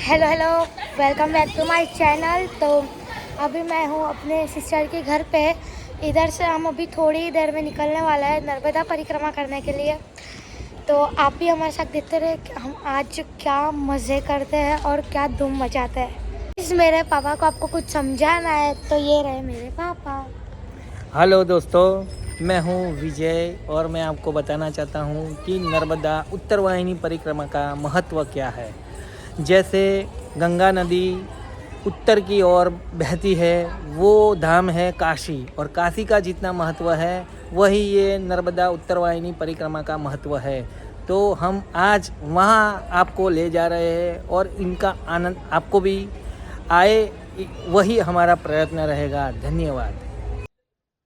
Hello hello, welcome back to my channel. तो अभी मैं हूँ अपने सिस्टर के घर पे। इधर से हम अभी थोड़ी देर में निकलने वाला है नर्मदा परिक्रमा करने के लिए। तो आप भी हमारे साथ देखते रहे कि हम आज क्या मज़े करते हैं और क्या धूम मचाते हैं। इस मेरे पापा को आपको कुछ समझाना है तो ये रहे मेरे पापा। हेलो दोस्तों, मैं हूं विजय और मैं आपको बताना चाहता हूं कि नर्मदा उत्तरवाहिनी परिक्रमा का महत्व क्या है। जैसे गंगा नदी उत्तर की ओर बहती है, वो धाम है काशी, और काशी का जितना महत्व है वही ये नर्मदा उत्तरवाहिनी परिक्रमा का महत्व है। तो हम आज वहाँ आपको ले जा रहे हैं और इनका आनंद आपको भी आए, वही हमारा प्रयत्न रहेगा। धन्यवाद।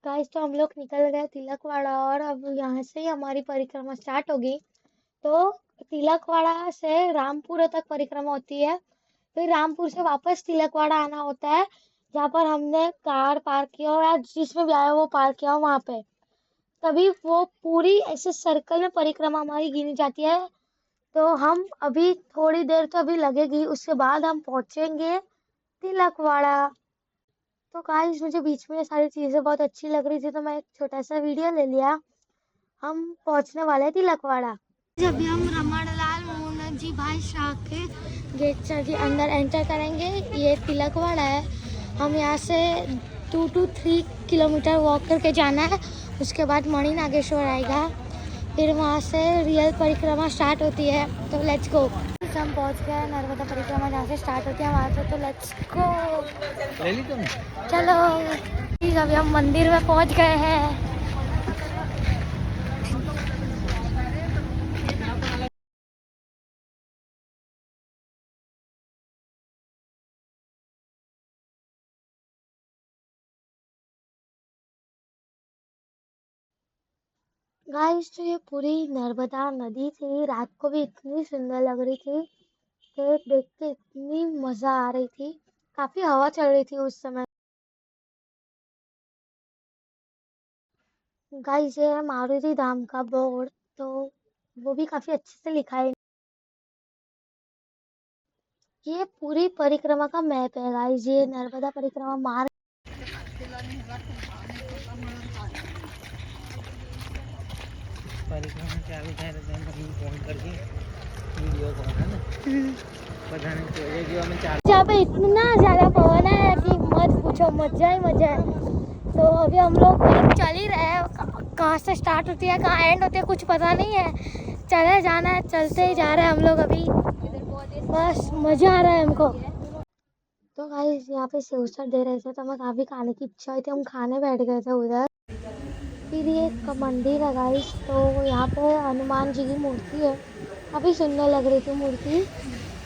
गाइस, तो हम लोग निकल गए तिलकवाड़ा और अब यहाँ से ही हमारी परिक्रमा स्टार्ट होगी। तो तिलकवाड़ा से रामपुर तक परिक्रमा होती है। फिर रामपुर से वापस तिलकवाड़ा आना होता है, जहाँ पर हमने कार पार्क किया हो या जिसमें भी आया वो पार्क किया हो वहां पे। तभी वो पूरी ऐसे सर्कल में परिक्रमा हमारी गिनी जाती है। तो हम अभी थोड़ी देर तो अभी लगेगी, उसके बाद हम पहुंचेंगे तिलकवाड़ा। तो गाइस, मुझे बीच में ये सारी चीजें बहुत अच्छी लग रही थी तो मैं एक छोटा सा वीडियो ले लिया। हम पहुंचने वाले हैं तिलकवाड़ा। अभी हम रमणलाल मोहन जी भाई शाह के गेट से अंदर एंटर करेंगे। ये तिलकवाड़ा है। हम यहाँ से 2 to 3 किलोमीटर वॉक करके जाना है। उसके बाद मणि नागेश्वर आएगा, फिर वहाँ से रियल परिक्रमा स्टार्ट होती है। तो लेट्स गो। हम पहुँच गए नर्मदा परिक्रमा जहाँ से स्टार्ट होती है वहाँ से। तो लेट्स गो, ले ली तुम? चलो। ठीक, अभी हम मंदिर में पहुँच गए हैं। गाइस, तो ये पूरी नर्मदा नदी थी। रात को भी इतनी सुंदर लग रही थी कि देख के इतनी मजा आ रही थी। काफी हवा चल रही थी उस समय। गाइस, ये है मारुति धाम का बोर्ड। तो वो भी काफी अच्छे से लिखा है। ये पूरी परिक्रमा का मैप है गाइस। ये नर्मदा परिक्रमा मार्ग। परिक्रमा के आगे कह रहे हैं हम फोन करके वीडियो कॉल है ना, पता नहीं चलेगी हमें चार। जहाँ पे इतना ज्यादा पवन है कि मत पूछो, मजा ही मजा है। तो अभी हम लोग चल ही रहे हैं। कहाँ से स्टार्ट होती है कहाँ एंड होती है कुछ पता नहीं है। चले जाना है, चलते ही जा रहे हैं हम लोग अभी। बस मजा आ रहा है हमको। तो गाइस, यहाँ पे सेवसर दे रहे थे तो हमें काफी खाने की इच्छा हुई थी। हम खाने बैठ गए थे उधर। फिर ये एक मंदिर है गाइस। तो यहाँ पे हनुमान जी की मूर्ति है। काफी सुंदर लग रही थी मूर्ति।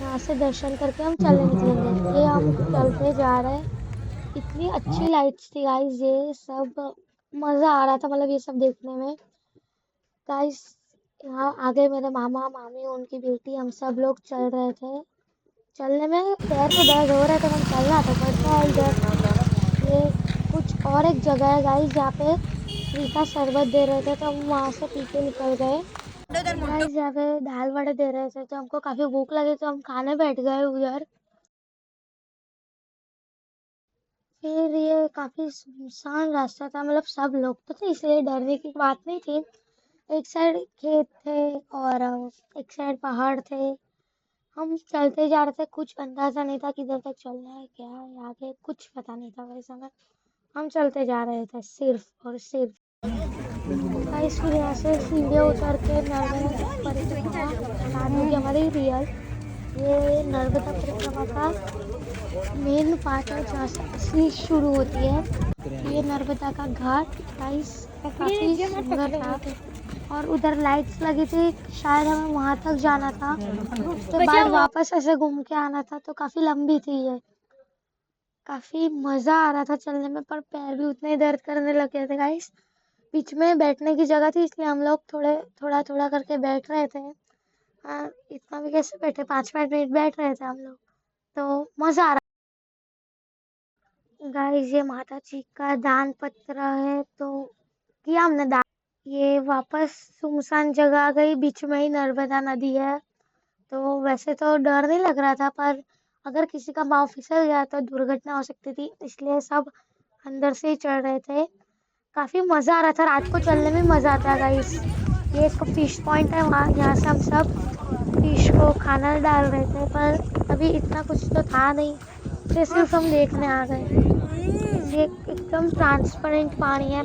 यहाँ से दर्शन करके हम चलने निकलेंगे। ये हम चलते जा रहे हैं। इतनी अच्छी लाइट्स थी गाइस। ये सब मजा आ रहा था, मतलब ये सब देखने में। गाइस, यहाँ आगे मेरे मामा मामी उनकी बेटी हम सब लोग चल रहे थे। चलने में पैर तो दर्द हो रहा था, हम चलना तो पड़ता है इधर। ये कुछ और एक जगह है गाइस जहाँ पे फ्री का शरबत दे रहे थे तो हम वहां से पी के निकल गए। गाइस, यहाँ पे दाल वड़े दे रहे थे तो हमको काफी भूख लगी तो हम खाने बैठ गए उधर। फिर ये काफी सुनसान रास्ता था, मतलब सब लोग तो थे इसलिए डरने की बात नहीं थी। एक साइड खेत थे और एक साइड पहाड़ थे। हम चलते जा रहे थे, कुछ अंदाजा नहीं था किधर तक चलना है, क्या है आगे कुछ पता नहीं था वैसे समय। हम चलते जा रहे थे सिर्फ और सिर्फ। गाइस, फिर यहाँ से सीढ़ियाँ उतर के नर्मदा परिक्रमा स्टार्ट होगी हमारी रियल। ये नर्मदा परिक्रमा का मेन पार्ट है जहाँ से असली शुरू होती है। ये नर्मदा का घाट गाइस काफी सुंदर था और उधर लाइट्स लगी थी। शायद हमें वहां तक जाना था, उसके बाद वापस ऐसे घूम के आना था। तो काफी लंबी थी ये। काफी मजा आ रहा था चलने में, पर पैर भी उतने ही दर्द करने लगे थे गाइस। बीच में बैठने की जगह थी इसलिए हम लोग थोड़े थोड़ा थोड़ा करके बैठ रहे थे। हाँ, इतना भी कैसे बैठे, 5-5 मिनट बैठ रहे थे हम लोग। तो मजा आ रहा। गाइस, ये माता जी का दान पत्र है तो किया हमने दान। ये वापस सुनसान जगह आ गई, बीच में ही नर्मदा नदी है। तो वैसे तो डर नहीं लग रहा था, पर अगर किसी का पाँव फिसल गया तो दुर्घटना हो सकती थी, इसलिए सब अंदर से ही चढ़ रहे थे। काफी मजा आ रहा था, रात को चलने में मजा आता है गाइस। ये एक फिश पॉइंट है, वहाँ यहाँ से हम सब फिश को खाना डाल रहे थे, पर अभी इतना कुछ तो था नहीं, इसलिए सिर्फ हम देखने आ गए। ये एकदम ट्रांसपेरेंट पानी है,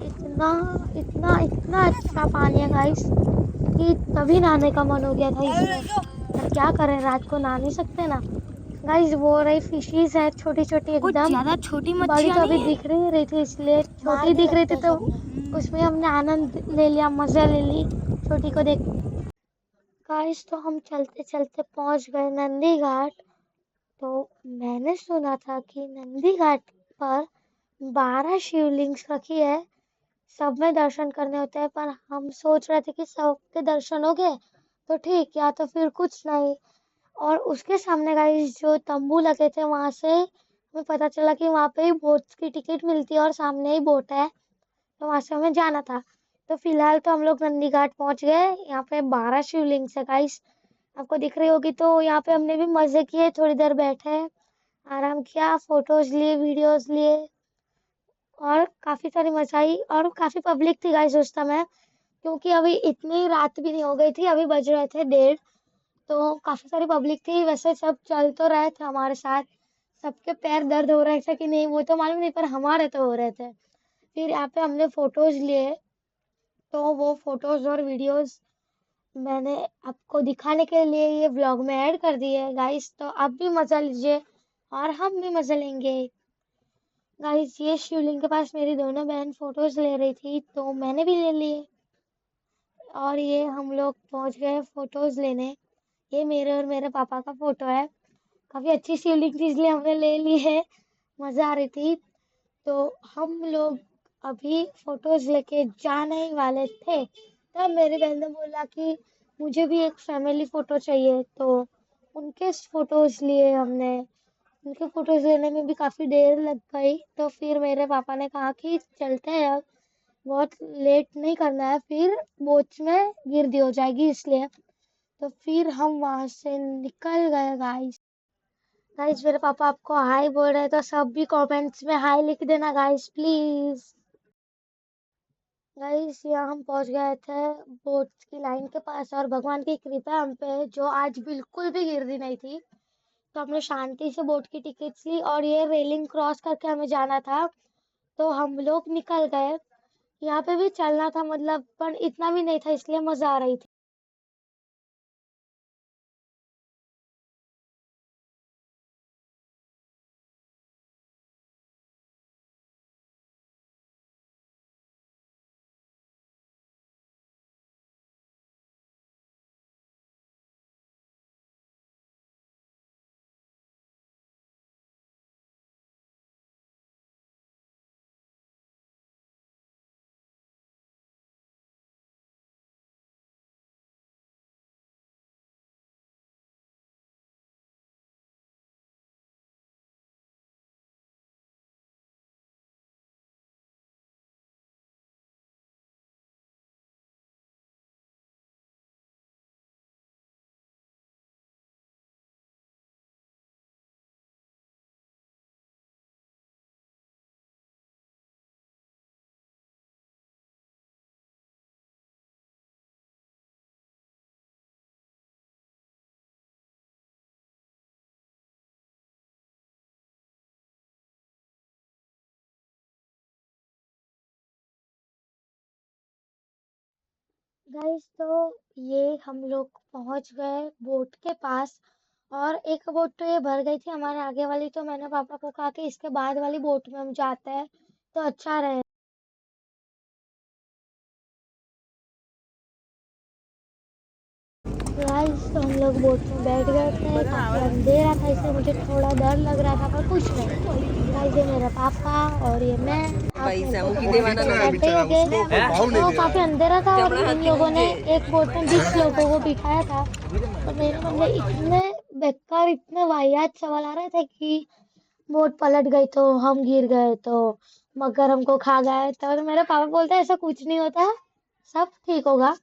इतना इतना इतना अच्छा पानी है गाइस कि तभी नहाने का मन हो गया था इसमें। पर क्या करें, रात को नहा नहीं सकते ना गाइस। वो रही फिशीज है, छोटी छोटी कुछ एकदम, ज्यादा छोटी बड़ी मच्छियाँ तो अभी नहीं है। दिख नहीं रही थी, इसलिए छोटी दिख रही थी तो उसमें हमने आनंद ले लिया, मजा ले ली छोटी को देख। गाइस तो हम चलते चलते पहुंच गए नंदी घाट। तो मैंने सुना था कि नंदी घाट पर 12 शिवलिंग्स रखी है, सब में दर्शन करने होते हैं, पर हम सोच रहे थे कि सबके दर्शन हो गए तो ठीक, या तो फिर कुछ नहीं। और उसके सामने गाइस जो तंबू लगे थे, वहां से हमें पता चला कि वहां पे ही बोट की टिकट मिलती है और सामने ही बोट है, तो वहां से हमें जाना था। तो फिलहाल तो हम लोग नंदी घाट पहुंच गए। यहाँ पे 12 शिवलिंग्स है गाइस, आपको दिख रही होगी। तो यहाँ पे हमने भी मजे किए, थोड़ी देर बैठे, आराम किया, फोटोज लिए, वीडियोस लिए, और काफी सारी मजा आई। और काफी पब्लिक थी गाइस उस समय, क्योंकि अभी इतनी रात भी नहीं हो गई थी, अभी बज रहे थे 1:30, तो काफी सारी पब्लिक थी। वैसे सब चल तो रहे थे हमारे साथ, सबके पैर दर्द हो रहे थे कि नहीं वो तो मालूम नहीं, पर हमारे तो हो रहे थे। फिर यहाँ पे हमने फोटोज लिए, तो वो फोटोज और वीडियोस मैंने आपको दिखाने के लिए ये व्लॉग में ऐड कर दिए गाइस, तो आप भी मजा लीजिए और हम भी मजा लेंगे। गाइस ये शिवलिंग के पास मेरी दोनों बहन फोटोज ले रही थी, तो मैंने भी ले लिए, और ये हम लोग पहुंच गए फोटोज लेने। ये मेरे और मेरे पापा का फोटो है, काफी अच्छी शिवलिंग थी इसलिए हमने ले ली है, मजा आ रही थी। तो हम लोग अभी फोटोज लेके जाने ही वाले थे, तब मेरी बहन ने बोला कि मुझे भी एक फैमिली फोटो चाहिए, तो उनके फोटोज लिए हमने। उनके फोटोज लेने में भी काफी देर लग गई, तो फिर मेरे पापा ने कहा कि चलते हैं अब, बहुत लेट नहीं करना है, फिर बोच में गिर हो जाएगी इसलिए। तो फिर हम वहां से निकल गए गाइस। गाइस मेरे पापा आपको हाय बोल रहे हैं, तो सब भी कमेंट्स में हाय लिख देना गाइस प्लीज। गाइस यहाँ हम पहुंच गए थे बोट की लाइन के पास, और भगवान की कृपा हम पे, जो आज बिल्कुल भी गिरदी नहीं थी, तो हमने शांति से बोट की टिकट्स ली, और ये रेलिंग क्रॉस करके हमें जाना था, तो हम लोग निकल गए। यहाँ पे भी चलना था मतलब, पर इतना भी नहीं था, इसलिए मजा आ रही थी। गाइस तो ये हम लोग पहुंच गए बोट के पास, और एक बोट तो ये भर गई थी हमारे आगे वाली, तो मैंने पापा को कहा कि इसके बाद वाली बोट में हम जाते हैं तो अच्छा रहे। गाइस तो हम लोग बोट में बैठ गए थे, काफी अंधेरा था इसलिए मुझे थोड़ा डर लग रहा था, पर कुछ नहीं। गाइस ये मेरा पापा और ये मैं, आप मेरे को तो करते ही होगे। तो काफी अंधेरा था, और इन लोगों ने एक बोट में 20 लोगों को बिठाया था, और मेरे मन में इतने बेकार, इतने वाहियात सवाल आ रहे थे कि बोट पलट गई तो, हम गिर गए तो, मगर हमको खा गए तो। और मेरे पापा बोलते हैं ऐसा कुछ नहीं होता, सब ठीक होगा।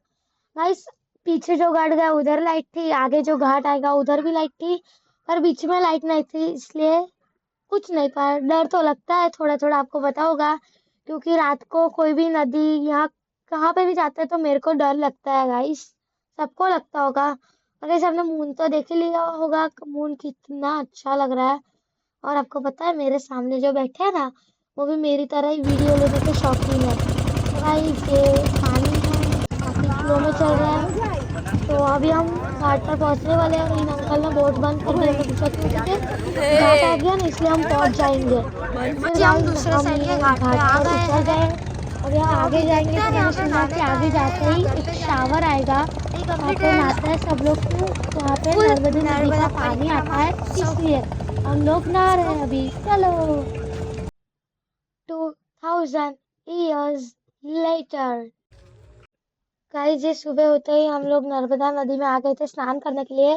गाइस पीछे जो घाट गया उधर लाइट थी, आगे जो घाट आएगा उधर भी लाइट थी, पर बीच में लाइट नहीं थी इसलिए कुछ नहीं, पर डर तो लगता है थोड़ा थोड़ा, आपको पता होगा, क्योंकि रात को कोई भी नदी यहाँ कहाँ पे भी जाते हैं तो मेरे को डर लगता है गाइस, सबको लगता होगा। और गाइस आपने मून तो देख ही लिया होगा, मून कितना अच्छा लग रहा है। और आपको पता है मेरे सामने जो बैठे हैं ना, वो भी मेरी तरह ही वीडियो लेने के शौकीन है। तो गाइस ये पानी है, काफी फ्लो में चल रहा है। तो अभी हम घाट पर पहुंचने वाले हैं और इन अंकल ने बोट बंद कर दी, हमने पूछा क्यों, क्योंकि घाट आ गया ना इसलिए हम पहुंच जाएंगे। फिर जी हम गाइस दूसरे हम साइड के घाट पे घाट आ पर गए उतर हैं। गए और यहाँ तो आगे अभी जाएंगे देखते तो हैं मैंने यहाँ पे सुना नहाने कि का आगे है, जाते यहाँ ही एक करते शावर जाएंगे। आएगा, एक वहाँ कंप्लीट पे है नहाते हैं सब लोग, क्यों वहाँ पे फुल नर्मदा नदी का नर्मदा पानी आता परिक्रमा। है, सो इसलिए हम लोग नहा रहे इसको हैं अभी, चलो। 2000 years later। गाइस ये सुबह होते ही हम लोग नर्मदा नदी में आ गए थे स्नान करने के लिए।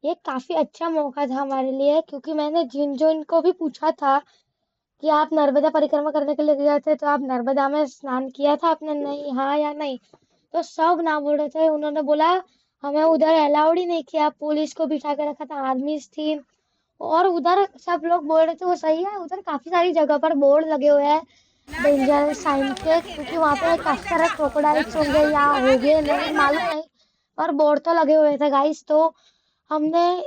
ये काफी अच्छा मौका था हमारे लिए, क्योंकि मैंने जिन जिन को भी पूछा था कि आप नर्मदा परिक्रमा करने के लिए गए थे तो आप नर्मदा में स्नान किया था आपने, नहीं हाँ या नहीं, तो सब ना बोल रहे थे। उन्होंने बोला हमें उधर अलाउड ही नहीं किया, पुलिस को बिठा के रखा था, आर्मी थी। और उधर सब लोग बोल रहे थे वो सही है, उधर काफी सारी जगह पर बोर्ड लगे हुए हैं डेंजर साइन के, क्योंकि वहां पे काफी सारे क्रोकोडाइल्स होंगे या होंगे नहीं मालूम नहीं, पर बोर्ड तो लगे हुए थे गाइस। तो हमने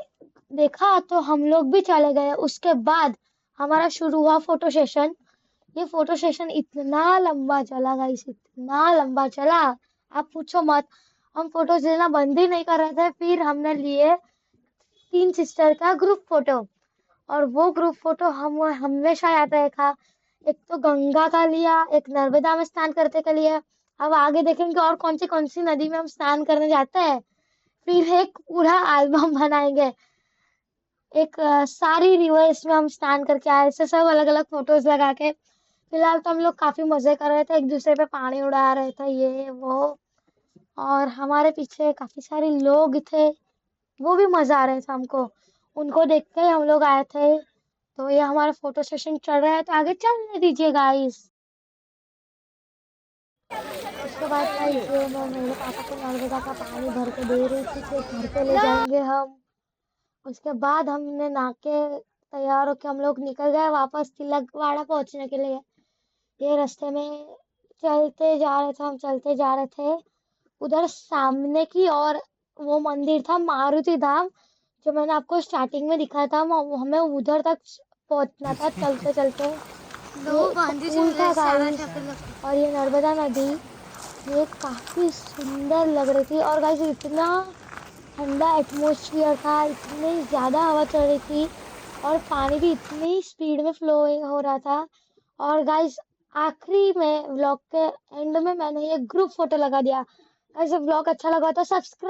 देखा तो हम लोग भी चले गए। उसके बाद हमारा शुरू हुआ फोटो सेशन। ये फोटो सेशन इतना लंबा चला गाइस, इतना लंबा चला, आप पूछो मत। हम फोटोज लेना बंद ही नहीं कर रहे थे, फिर हमने लिए 3 सिस्टर का ग्रुप फोटो। और वो ग्रुप फोटो हम हमेशा याद रखा। एक तो गंगा का लिया, एक नर्मदा में स्नान करते का लिया। अब आगे देखेंगे और कौन सी नदी में हम स्नान करने जाते हैं, फिर एक पूरा एल्बम बनाएंगे। एक सारी रिवर्स में हम स्नान करके आए, ऐसे सब अलग अलग फोटोज लगा के। फिलहाल तो हम लोग काफी मजे कर रहे थे, एक दूसरे पे पानी उड़ा रहे थे ये वो। और हमारे पीछे काफी सारे लोग थे, वो भी मजा आ रहा था हमको, उनको देख के ही हम लोग आए थे। तो ये हमारा फोटो सेशन चल रहा है, तो आगे चलने दीजिए गाइस। उसके बाद गाइस ये मैं मेरे पापा को नर्मदा का पानी भर के दे रही थी कि घर पे ले जाएंगे हम। उसके बाद हमने नहा के तैयार होके हम लोग निकल गए वापस तिलकवाड़ा पहुंचने के लिए। ये रास्ते में चलते जा रहे थे, हम चलते जा रहे थे। उधर सामने की और वो मंदिर था मारुति धाम, जो मैंने आपको स्टार्टिंग में दिखाया था, हमें उधर तक पहुंचना था चलते चलते। दो ये एक बांधी पुल था सारा गाइस, चक्कर और ये नर्मदा नदी, ये काफी सुंदर लग रही थी। और गाइस इतना ठंडा एटमोस्फियर था, इतनी ज्यादा हवा चल रही थी, और पानी भी इतनी स्पीड में फ्लो हो रहा था। और गाइस आखिरी में व्लॉग के एंड में मैंने ये ग्रुप फोटो लगा दिया। गाइस व्लॉग अच्छा लगा तो सब्सक्राइब